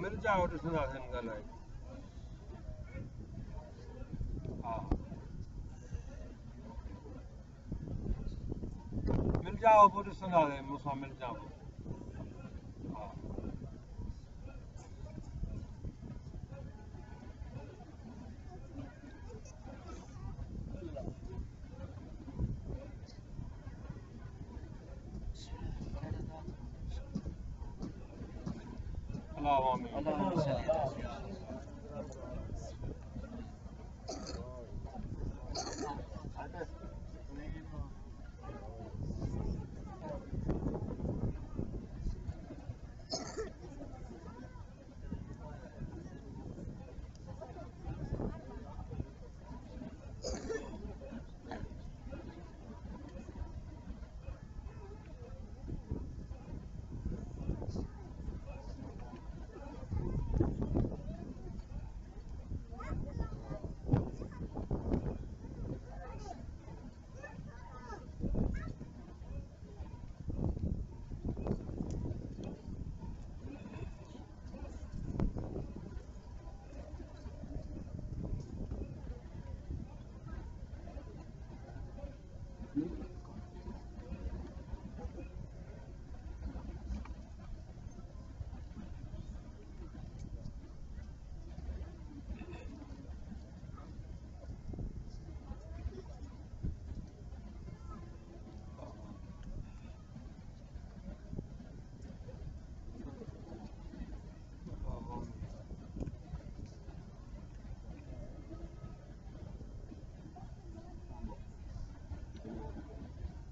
मिल जाओ तो सुना है मिल जाओ पूरी सुना है मुसा मिल जाओ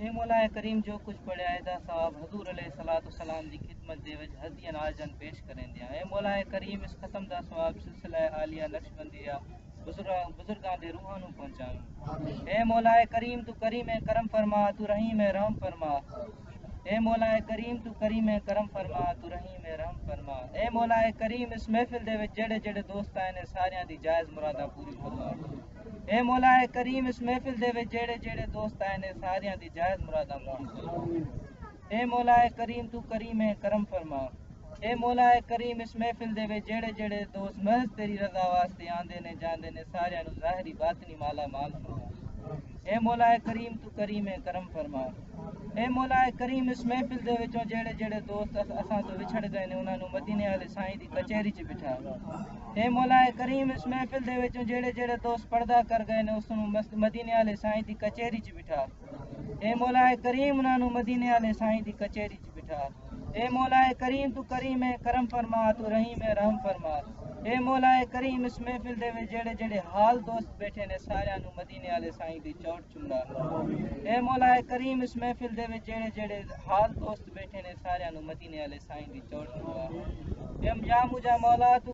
ए मौलाए करीम जो कुछ पढ़े आयदा सवाब हजूर अलैहिस्सलाम दी खिदमत दे विच हदियन आजन पेश करें दिया ए मौलाए करीम इस खत्म दा सवाब सिलसिला आलिया नक्शबंदिया बुजुर्गां दे रूहां नू पहुंचाऊं ए मौलाए करीम तू करीम है करम फरमा तू रहीम है रहम फरमा ए मौलाए करीम तू करीम है करम फरमा तू रहीम है रहम फरमा ए मौलाए करीम इस महफिल दे विच जेड़े जेड़े दोस्त आए ने सारियां दी जायज मुरादा पूरी फरमा ए मौलाए करीम इस महफिल दे विच जेड़े जेड़े दोस्त आए ने सारियां दी जायज मुरादा पूरी फरमा ए मौलाए करीम तू करीम है करम फरमा ए मौलाए करीम इस महफिल दे विच जेड़े जेड़े दोस्त महज तेरी रजा वास्ते आंदे ने जांदे ने सारियां नू ज़ाहिरी बातनी माला माल फरमा ए मौलाए करीम तू करीम है करम फरमा ए मौलाए करीम इस महफिल दे विचों जेड़े जेड़े दोस्त असां तो विछड़ गए ने उन्हां नू मदीने वाले साईं दी कचहरी च बिठा ए मौलाए करीम इस महफिल दे विचों जेड़े जेड़े दोस्त पर्दा कर गए ने उस नू मदीने वाले साईं दी कचहरी च बिठा ए मौलाए करीम उन्हां नू मदीने वाले साईं दी कचहरी च बिठा ए मौलाए करीम तू करीम है करम फरमा तू रहीम है रहम फरमा ए मौलाए करीम इस महफिल दे विच जेड़े जेड़े हाल दोस्त बैठे ने सारियां नू मदीने वाले साईं दी चौट चुंदा ए मौलाए करीम इस महफिल दे विच जेड़े जेड़े हाल दोस्त बैठे ने सारियां नू मदीने वाले साईं दी चौट चुंदा ए या मुझा मौला